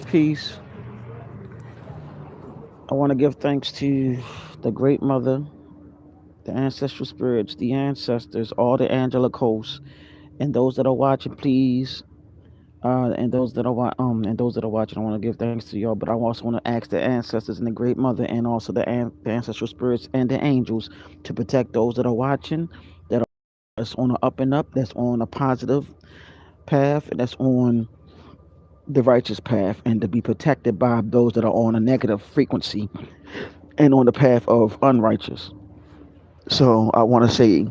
Peace. I want to give thanks to the Great Mother, the ancestral spirits, the ancestors, all the angelic hosts, and those that are watching. Please, and those that are watching, I want to give thanks to y'all. But I also want to ask the ancestors and the Great Mother, and also the ancestral spirits and the angels to protect those that are watching, that are that's on the up and up, that's on a positive path, and that's on the righteous path, and to be protected by those that are on a negative frequency and on the path of unrighteous. So I want to say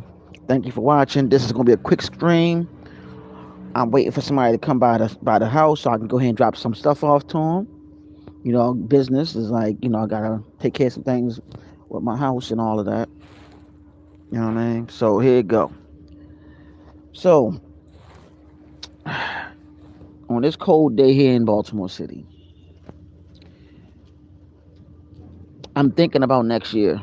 thank you for watching. This is going to be a quick stream. I'm waiting for somebody to come by the house so I can go ahead and drop some stuff off to them. Business is like, I gotta take care of some things with my house and all of that. You know what I mean? So here you go. So on this cold day here in Baltimore City, I'm thinking about next year.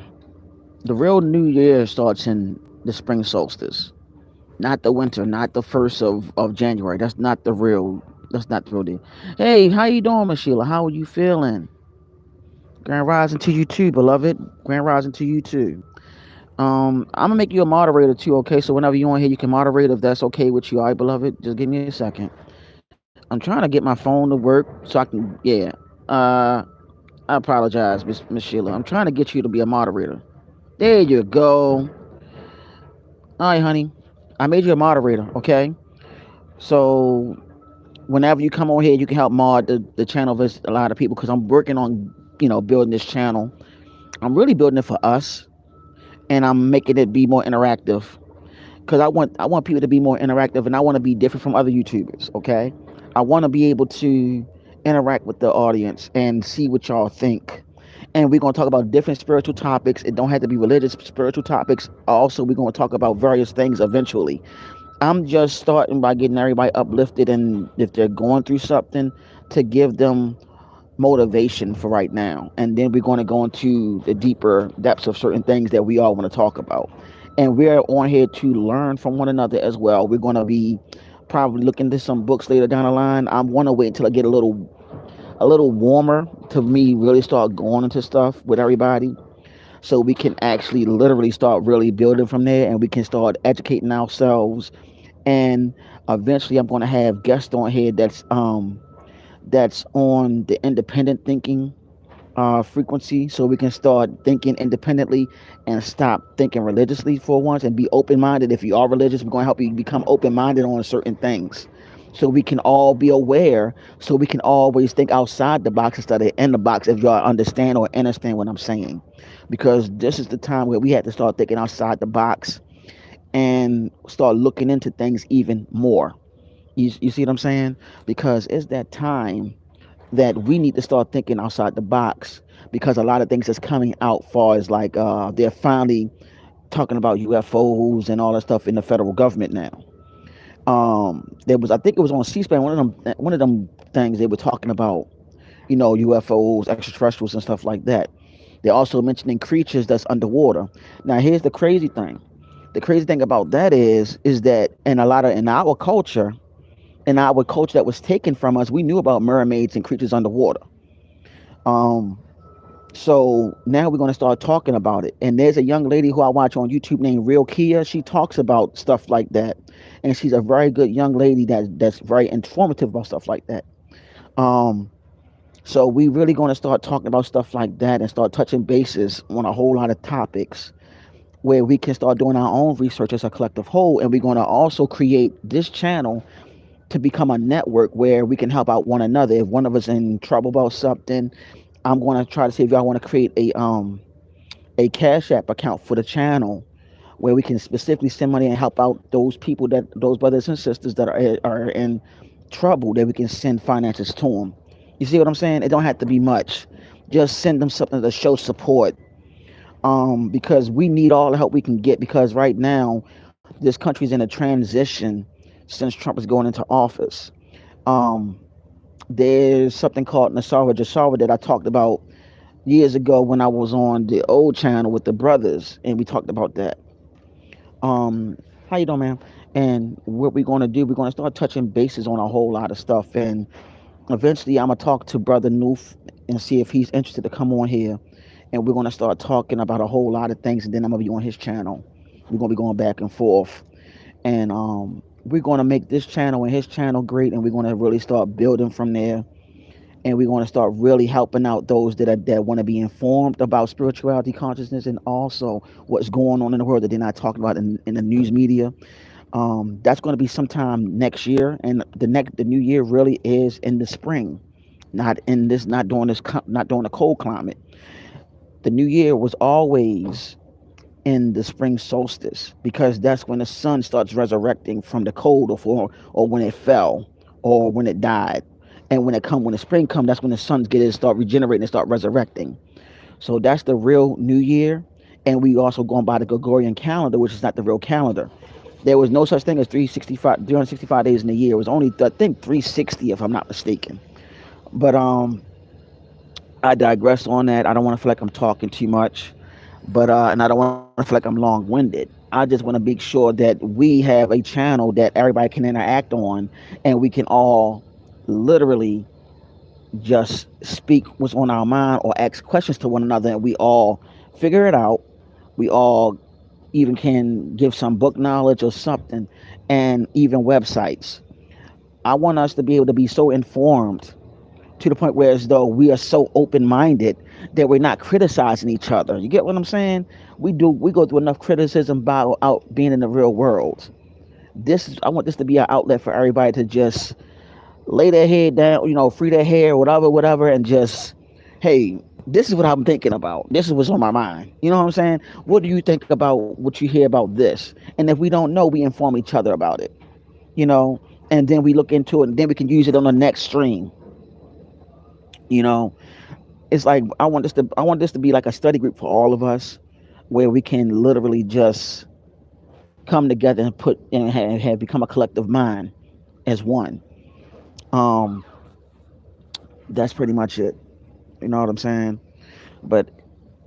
The real new year starts in the spring solstice, not the winter, not the first of January. That's not the real deal. Hey, how you doing, Miss Sheila? How are you feeling? Grand rising to you too, beloved. Grand rising to you too. I'm gonna make you a moderator too, okay? So whenever you on here, you can moderate if that's okay with you, all right, beloved. Just give me a second. I'm trying to get my phone to work so I can, yeah. Uh, I apologize, Miss Sheila. I'm trying to get you to be a moderator. There you go. All right, honey. I made you a moderator, okay? So whenever you come on here, you can help mod the channel with a lot of people because I'm working on, building this channel. I'm really building it for us, and I'm making it be more interactive because I want people to be more interactive, and I want to be different from other YouTubers. Okay, I want to be able to interact with the audience and see what y'all think. And we're gonna talk about different spiritual topics. It don't have to be religious spiritual topics. Also, we're gonna talk about various things eventually. I'm just starting by getting everybody uplifted, and if they're going through something, to give them motivation for right now. And then we're going to go into the deeper depths of certain things that we all want to talk about. And we're on here to learn from one another as well. We're going to be probably looking into some books later down the line. I want to wait until I get a little warmer to me really start going into stuff with everybody, so we can actually literally start really building from there, and we can start educating ourselves. And eventually I'm going to have guests on here that's on the independent thinking frequency, so we can start thinking independently and stop thinking religiously for once, and be open-minded. If you are religious, we're going to help you become open-minded on certain things, so we can all be aware, so we can always think outside the box instead of in the box, if y'all understand what I'm saying. Because this is the time where we have to start thinking outside the box and start looking into things even more. You see what I'm saying? Because it's that time that we need to start thinking outside the box, because a lot of things that's coming out far as like they're finally talking about UFOs and all that stuff in the federal government now. There was, I think it was on C-SPAN, one of them things they were talking about, UFOs, extraterrestrials, and stuff like that. They're also mentioning creatures that's underwater. Now, here's the crazy thing. The crazy thing about that is that in our culture that was taken from us, we knew about mermaids and creatures underwater. Um, so now we're going to start talking about it. And there's a young lady who I watch on YouTube named Real Kia. She talks about stuff like that, and she's a very good young lady that's very informative about stuff like that. Um, so we really going to start talking about stuff like that and start touching bases on a whole lot of topics where we can start doing our own research as a collective whole. And we're going to also create this channel to become a network where we can help out one another. If one of us in trouble about something, I'm going to try to see if y'all want to create a Cash App account for the channel, where we can specifically send money and help out those brothers and sisters that are in trouble, that we can send finances to them. You see what I'm saying? It don't have to be much. Just send them something to show support. Because we need all the help we can get, because right now this country's in a transition since Trump is going into office. Um, there's something called Nasara Jasara that I talked about years ago when I was on the old channel with the brothers, and we talked about that. How you doing, man? And what we're going to do, we're going to start touching bases on a whole lot of stuff. And Eventually, I'm gonna talk to Brother Noof and see if he's interested to come on here, and we're gonna start talking about a whole lot of things. And then I'm gonna be on his channel. We're gonna be going back and forth, and we're gonna make this channel and his channel great, and we're gonna really start building from there. And we're gonna start really helping out those that want to be informed about spirituality, consciousness, and also what's going on in the world that they're not talking about in the news media. That's going to be sometime next year, and the new year really is in the spring, not during the cold climate. The new year was always in the spring solstice because that's when the sun starts resurrecting from the cold, or when it fell, or when it died. And when the spring come, that's when the suns get it start regenerating and start resurrecting. So that's the real new year. And we also going by the Gregorian calendar, which is not the real calendar. There was no such thing as 365 days in a year. It was only, I think, 360 if I'm not mistaken. But I digress on that. I don't want to feel like I'm talking too much, but and I don't want to feel like I'm long-winded. I just want to make sure that we have a channel that everybody can interact on, and we can all literally just speak what's on our mind or ask questions to one another, and we all figure it out. We all even can give some book knowledge or something, and even websites. I want us to be able to be so informed to the point where as though we are so open-minded that we're not criticizing each other. You get what I'm saying? We go through enough criticism about out being in the real world. I want this to be an outlet for everybody to just lay their head down, free their hair, whatever, and just, hey, this is what I'm thinking about. This is what's on my mind. You know what I'm saying? What do you think about what you hear about this? And if we don't know, we inform each other about it. You know, and then we look into it, and then we can use it on the next stream. You know, it's like I want this to be like a study group for all of us, where we can literally just come together and have become a collective mind as one. Um, that's pretty much it. You know what I'm saying? But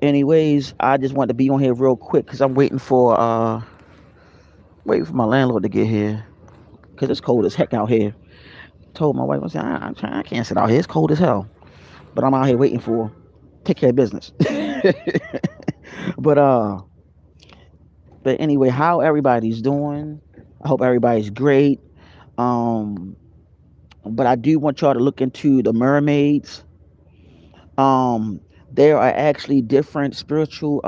anyways, I just wanted to be on here real quick because I'm waiting for my landlord to get here because it's cold as heck out here. Told my wife, I said, I can't sit out here. It's cold as hell. But I'm out here waiting for take care of business. but uh but anyway, how everybody's doing? I hope everybody's great. Um but I do want y'all to look into the mermaids. Um there are actually different spiritual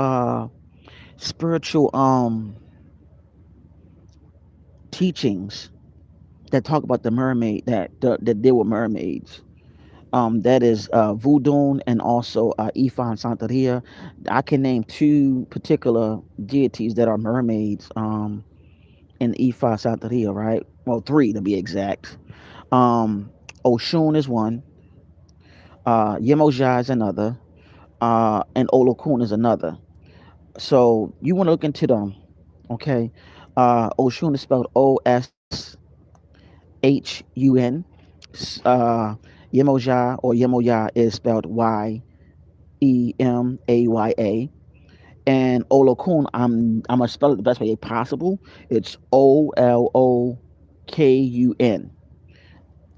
teachings that talk about the mermaid that deal with mermaids. That is Voodoo and also Ifa and Santeria. I can name two particular deities that are mermaids in Ifa Santeria, right? Well, three to be exact. Um, Oshun is one, Yemoja is another, and Olokun is another. So you want to look into them, okay? Oshun is spelled Oshun. Yemoja or Yemoya is spelled EmayA. And Olokun, I'm gonna spell it the best way possible. It's Olokun.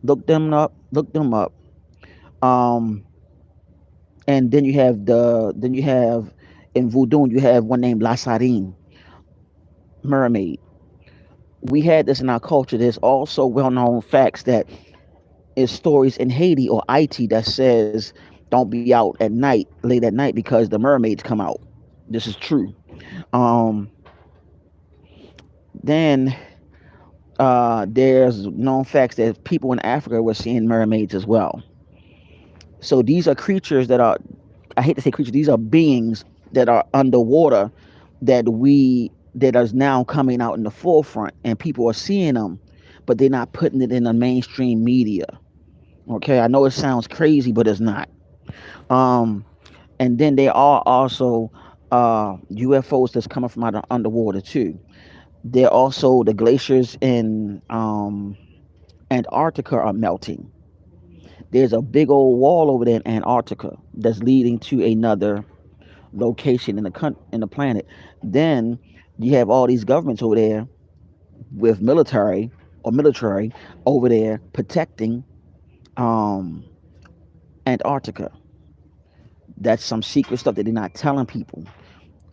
Look them up. Look them up. Um, and then you have in Voodoo you have one named Lassarin, mermaid. We had this in our culture. There's also well-known facts that is stories in Haiti or Haiti that says don't be out at night, late at night, because the mermaids come out. This is true. Um, then there's known facts that people in Africa were seeing mermaids as well. So these are creatures that are, I hate to say creatures, these are beings that are underwater that is now coming out in the forefront, and people are seeing them, but they're not putting it in the mainstream media. Okay, I know it sounds crazy, but it's not. Um, and then there are also UFOs that's coming from out of underwater too. There also the glaciers in Antarctica are melting. There's a big old wall over there in Antarctica that's leading to another location in the planet. Then you have all these governments over there with military over there protecting Um, Antarctica. That's some secret stuff that they're not telling people.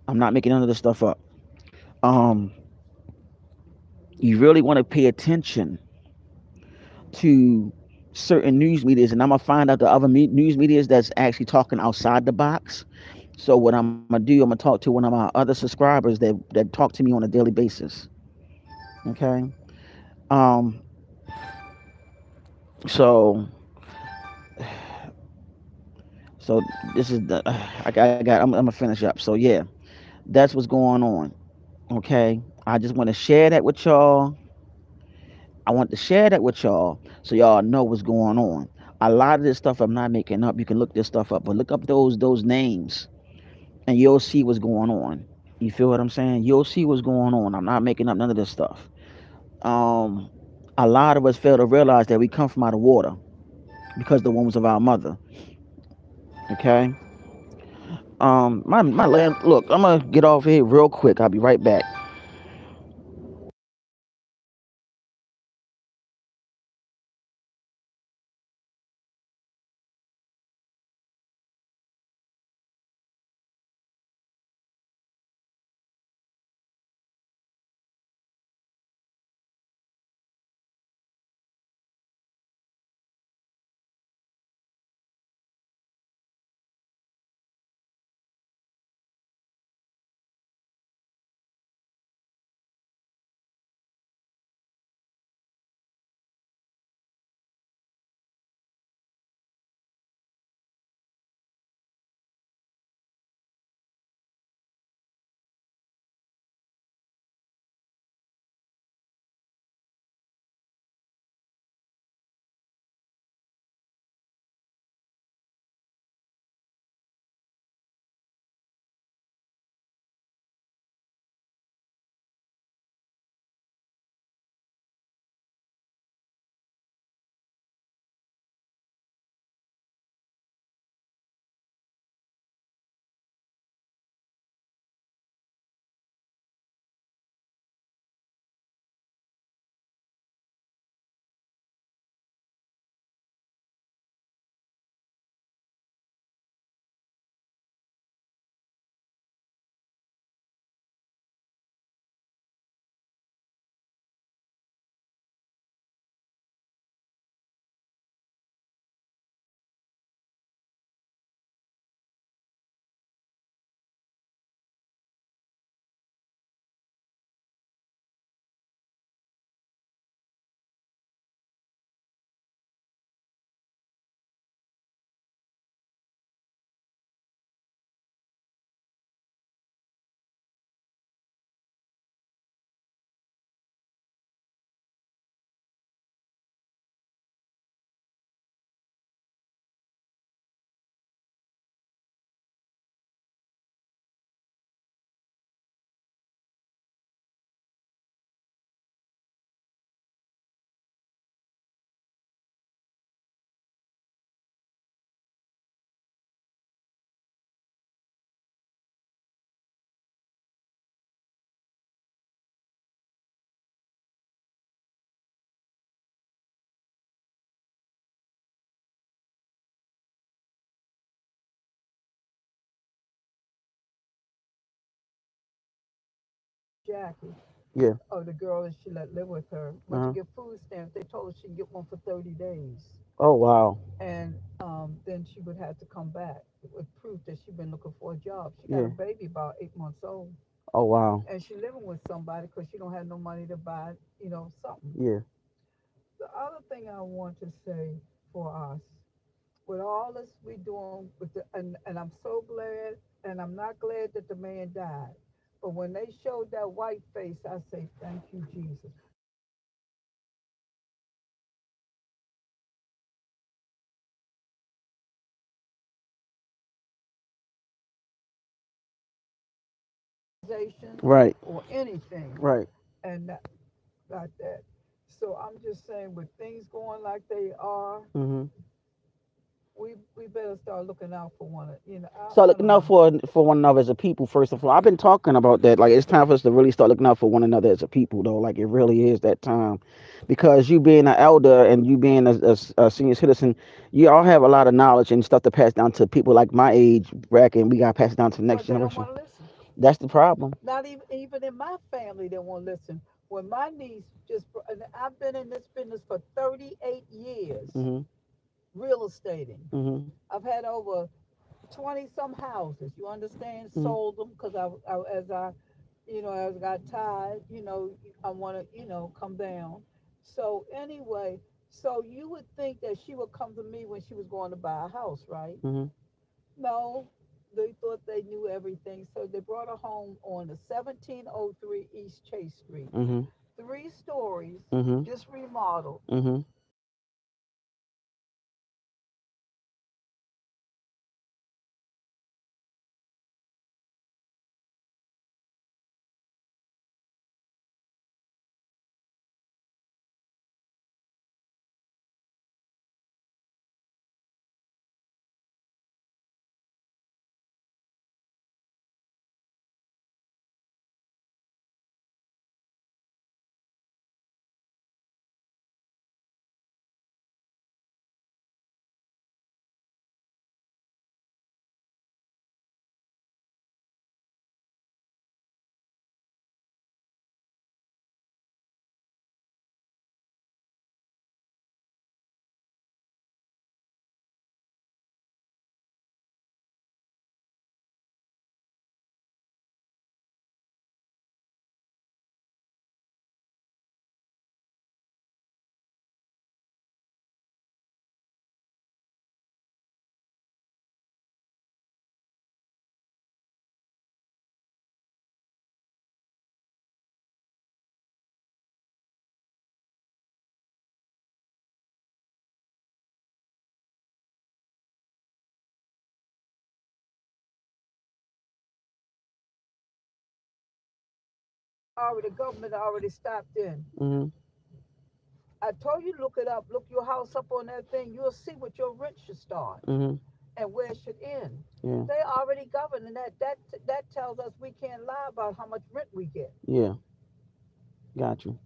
I'm not making none of this stuff up. Um, you really want to pay attention to certain news medias, and I'm gonna find out the other news medias that's actually talking outside the box. So what I'm gonna do, I'm gonna talk to one of my other subscribers that talk to me on a daily basis. Okay. Um. So so this is the I got. I'm gonna finish up. So yeah, that's what's going on. Okay. I just want to share that with y'all. I want to share that with y'all so y'all know what's going on. A lot of this stuff I'm not making up. You can look this stuff up, but look up those names and you'll see what's going on. You feel what I'm saying? You'll see what's going on. I'm not making up none of this stuff. Um, a lot of us fail to realize that we come from out of water because the wombs of our mother. Okay. My land. Look, I'm gonna get off here real quick. I'll be right back. Jackie, Yeah. the girl that she let live with her, went to Uh-huh. get food stamps. They told her she can get one for 30 days. Oh wow. And then she would have to come back with proof that she'd been looking for a job. She got a Yeah. baby about 8 months old, Oh wow. and she living with somebody because she don't have no money to buy, something. Yeah. The other thing I want to say for us, with all this we doing with and I'm so glad, and I'm not glad that the man died, but when they showed that white face, I say thank you, Jesus. Organization Right. or anything, Right. and not that. So I'm just saying, with things going like they are, Mhm. we better start looking out for one. Start I looking don't out know. for one another as a people first and foremost. I've been talking about that. Like it's time for us to really start looking out for one another as a people, though. Like it really is that time, because you being an elder and you being a senior citizen, you all have a lot of knowledge and stuff to pass down to people like my age bracket, and we got to pass it down to the next But they don't generation. want to listen. That's the problem. Not even in my family, they won't listen. When my niece and I've been in this business for 38 years, Mhm. real estating. Mhm. I've had over 20 some houses. You understand? Mhm. Sold them because as I got tired, I want to, come down. So anyway, so you would think that she would come to me when she was going to buy a house, right? Mhm. No, they thought they knew everything. So they brought a home on the 1703 East Chase Street, Mhm. 3 stories, Mhm. just remodeled. Mhm. The government already stopped in. Mhm. I told you look it up, look your house up on that thing. You'll see what your rent should start Mhm. and where it should end. Yeah. They already govern, and that tells us we can't lie about how much rent we get. Yeah. Got you.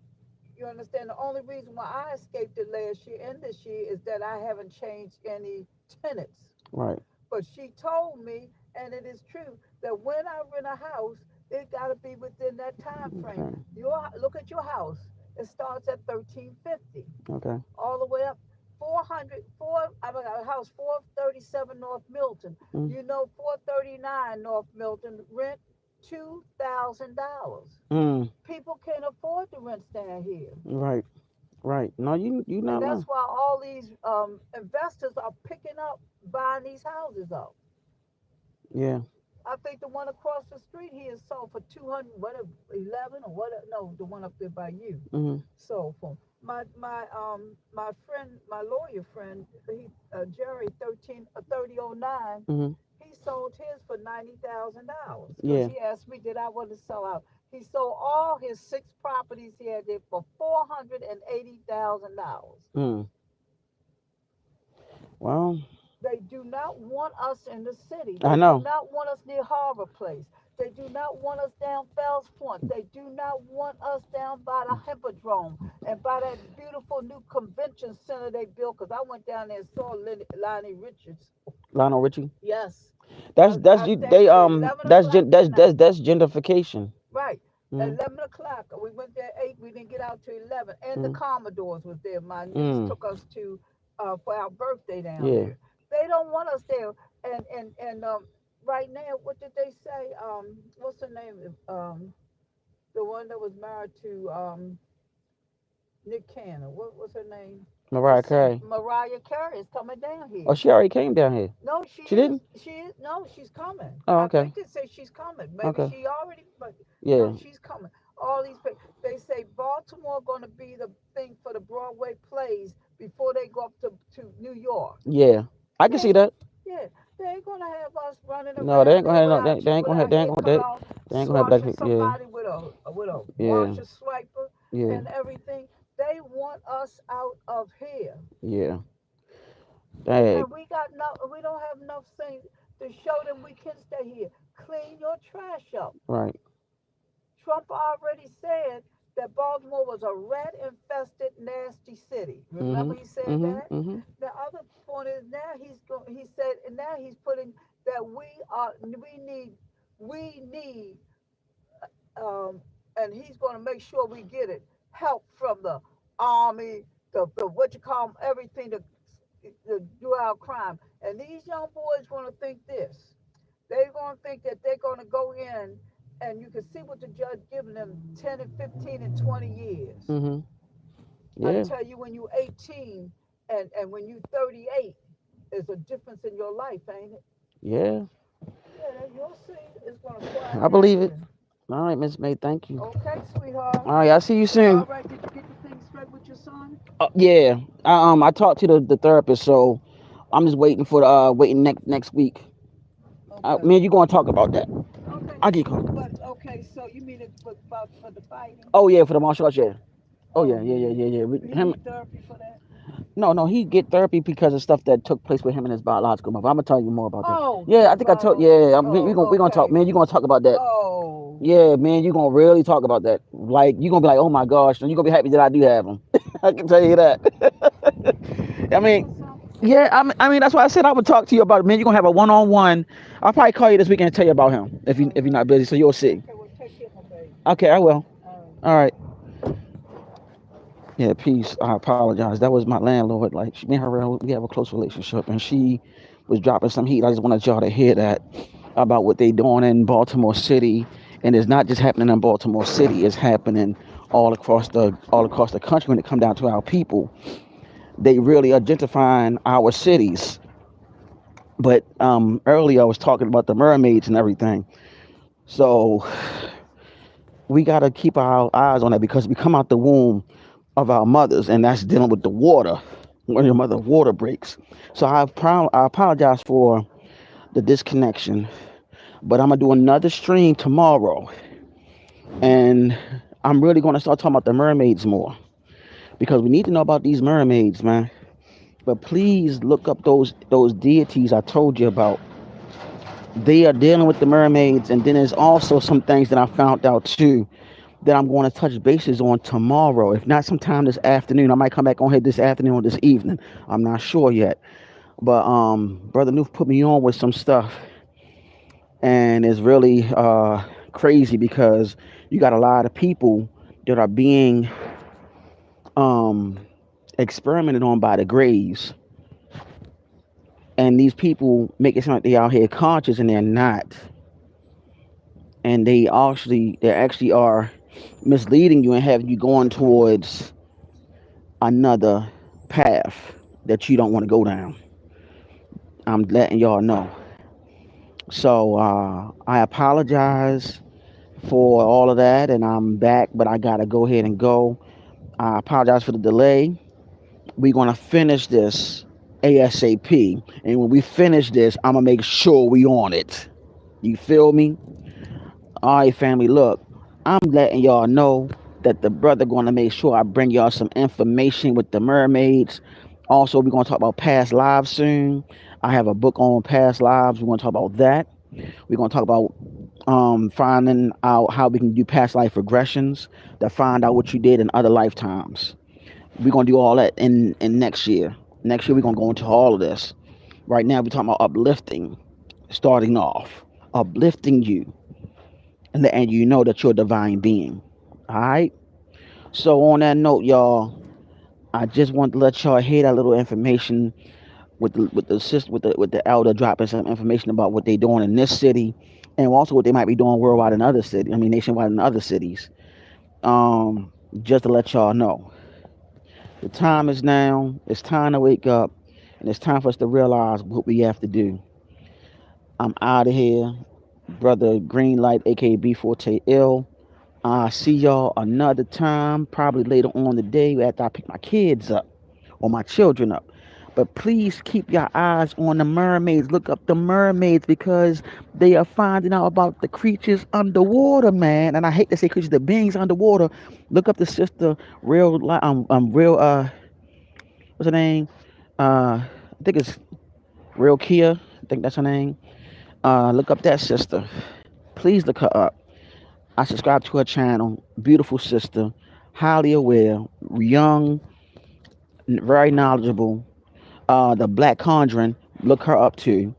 You understand? The only reason why I escaped it last year and this year is that I haven't changed any tenants. Right. But she told me, and it is true, that when I rent a house, it got to be within that time frame. Okay. Look at your house. It starts at 1350, Okay. all the way up 400. I got a house 437 North Milton. Mm. 439 North Milton rent $2,000. Mm. People can't afford the rents down here. Right. Right. No, you And not that's lying. why all these investors are picking up, buying these houses up. Yeah. I think the one across the street here is sold for 200, what, 11 or what? No, the one up there by you Mhm. sold for my friend, my lawyer friend, Jerry 3009. Mhm. He sold his for $90,000 because Yeah. he asked me did I want to sell out. He sold all his 6 properties he had there for $480,000. Mm. Well, They do not want us in the city. I They do know. not want us near Harbor Place. They do not want us down Fells Point. They do not want us down by the Hippodrome and by that beautiful new convention center they built. Because I went down there and saw Lonnie Richards. Lionel Richie. Yes. That's I you. stayed They till 11 That's o'clock at night. that's gentrification. Right. Mm. 11 o'clock. We went there 8. We didn't get out till 11. And the Mm. Commodores was there. My niece Mm. took us to for our birthday down Yeah. there. They don't want us there. And right now, what did they say? What's her name? The one that was married to Nick Cannon. What was her name? The Mariah singer Carey. Mariah Carey is coming down Oh, here. she already came down here. No, she She is. didn't. She is. No, she's coming. Oh, I okay. think they say she's coming. Maybe Okay. she already, but no, Yeah. she's coming. All these, they say Baltimore going to be the thing for the Broadway plays before they go up to New York. Yeah. I can They see ain't, that. yeah, they ain't gonna have us running No, they around ain't gonna there have no. without They ain't with gonna have. our They ain't hair gonna. cut off, They ain't gonna have black swashing people. Yeah. somebody with a Yeah. washer swiper Yeah. and everything. They want us out of here. Yeah. Dang. And we don't have enough things to show them we can stay here. Clean your trash up. Right. Trump already said that Baltimore was a rat infested, nasty city. Remember Mhm. he said Mhm. that? Mhm. The other point is now he said, and now he's putting that we need um, and he's going to make sure we get it, help from the army, the what you call 'em, everything to do our crime. And these young boys going to think this. They're going to think that they're going to go in, and you can see what the judge giving them 10 and 15 and 20 years. Mhm. I Yeah. tell you, when you're 18 and when you're 38, there's a difference in your life, ain't it? Yeah. Yeah, you'll see. It's going to start I believe it. happening. All right, Miss May. Thank you. Okay, sweetheart. All right. I'll see you You all soon. right? Did you get the thing straight with your son? Yeah. I talked to the therapist, so I'm just waiting for the waiting next week. Okay. Man, you gonna talk about that? Okay. I get caught. But okay, so you mean it was about for the fighting? Oh yeah, for the martial arts. Yeah. Oh Oh yeah. Yeah. Yeah. yeah. Yeah. Yeah. He Him. need therapy for that. No. He get therapy because of stuff that took place with him and his biological mother. I'm gonna tell you more about that. Oh, Yeah. I the think I told. Bible. Yeah. We Oh, gonna talk. okay. Man, you gonna talk about that? Oh. Yeah, man, you gonna really talk about that. Like you gonna be like, oh my gosh, and you gonna be happy that I do have them. I can tell you that. I That's mean, what's up. yeah, I mean that's why I said I would talk to you about it, man. You're gonna have a one-on-one. I'll probably call you this weekend and tell you about him All if you're right. not busy, so you'll see. Okay, well take care, my baby. Okay, I will. All right. All right. Yeah, peace. I apologize. That was my landlord. Like me and her, we have a close relationship, and she was dropping some heat. I just wanted y'all to hear that about what they doing in Baltimore City, and it's not just happening in Baltimore City. It's happening all across the country. When it come down to our people, they really are gentrifying our cities. But earlier I was talking about the mermaids and everything. So we got to keep our eyes on that because we come out the womb of our mothers, and that's dealing with the water when your mother water breaks. So I apologize for the disconnection, but I'm gonna do another stream tomorrow, and I'm really gonna start talking about the mermaids more because we need to know about these mermaids, man. But please look up those deities I told you about. They are dealing with the mermaids, and then there's also some things that I found out too that I'm going to touch bases on tomorrow. If not sometime this afternoon, I might come back on here this afternoon or this evening. I'm not sure yet. But Brother Nuke put me on with some stuff, and it's really crazy because you got a lot of people that are being um, experimented on by the graves, and these people make it sound like they out here conscious, and they're not. And they actually are misleading you and having you going towards another path that you don't want to go down. I'm letting y'all know. So I apologize for all of that, and I'm back, but I gotta go ahead and go. I apologize for the delay. We're gonna finish this ASAP, and when we finish this, I'm gonna make sure we on it. You feel me? All right, family. Look, I'm letting y'all know that the brother going to make sure I bring y'all some information with the mermaids. Also, we're going to talk about past lives soon. I have a book on past lives. We're going to talk about that. We're going to talk about finding out how we can do past life regressions to find out what you did in other lifetimes. We're going to do all that in next year. Next year, we're going to go into all of this. Right now, we're talking about uplifting, starting off, uplifting you and letting you know that you're a divine being. All right. So on that note, y'all, I just want to let y'all hear that little information with the elder dropping some information about what they're doing in this city, and also what they might be doing worldwide in other cities. I mean, nationwide in other cities. Just to let y'all know, the time is now. It's time to wake up, and it's time for us to realize what we have to do. I'm out of here, brother Greenlight, aka B4T Ill. I see y'all another time, probably later on the day after I pick my kids up or my children up. But please keep your eyes on the mermaids. Look up the mermaids because they are finding out about the creatures underwater, man. And I hate to say creatures, the beings underwater. Look up the sister, real, what's her name? I think it's Real Kia. I think that's her name. Look up that sister. Please look her up. I subscribe to her channel. Beautiful sister, highly aware, young, very knowledgeable. The Black Conjuring. Look her up too.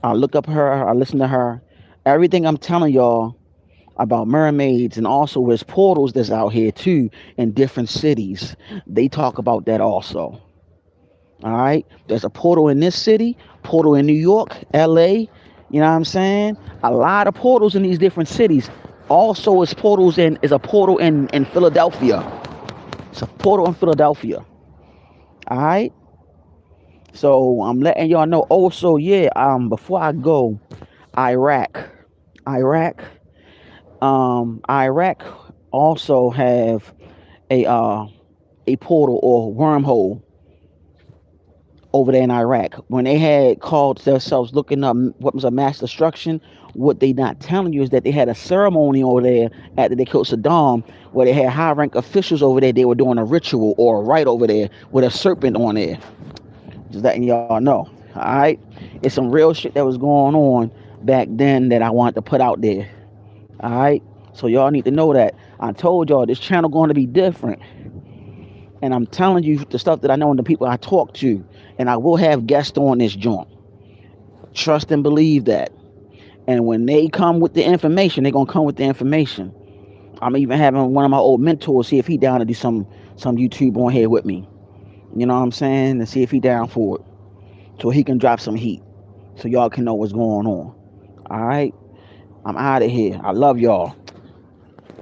I look up her. I listen to her. Everything I'm telling y'all about mermaids and also there's portals that's out here too in different cities. They talk about that also. All right. There's a portal in this city, portal in New York, LA. You know what I'm saying? A lot of portals in these different cities. Also, is a portal in Philadelphia. It's a portal in Philadelphia. All right. So I'm letting y'all know. Also, yeah. Before I go, Iraq, Iraq, Iraq also have a uh a portal or wormhole over there in Iraq. When they had called themselves looking up what was a mass destruction, what they not telling you is that they had a ceremony over there after they killed Saddam, where they had high rank officials over there. They were doing a ritual or a rite over there with a serpent on there. Just letting y'all know. All right, it's some real shit that was going on back then that I wanted to put out there. All right, so y'all need to know that. I told y'all this channel going to be different, and I'm telling you the stuff that I know and the people I talk to, and I will have guests on this joint. Trust and believe that. And when they come with the information, they're gonna come with the information. I'm even having one of my old mentors see if he down to do some YouTube on here with me. You know what I'm saying? To see if he down for it, so he can drop some heat, so y'all can know what's going on. All right, I'm out of here. I love y'all.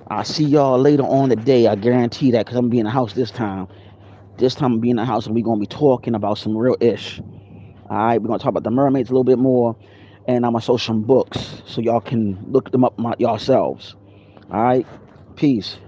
I'll see y'all later on the day. I guarantee that, because I'm gonna be in the house this time. This time I'm gonna be in the house and we're gonna be talking about some real ish. All right, we're gonna talk about the mermaids a little bit more, and I'm gonna show some books so y'all can look them up yourselves. All right, peace.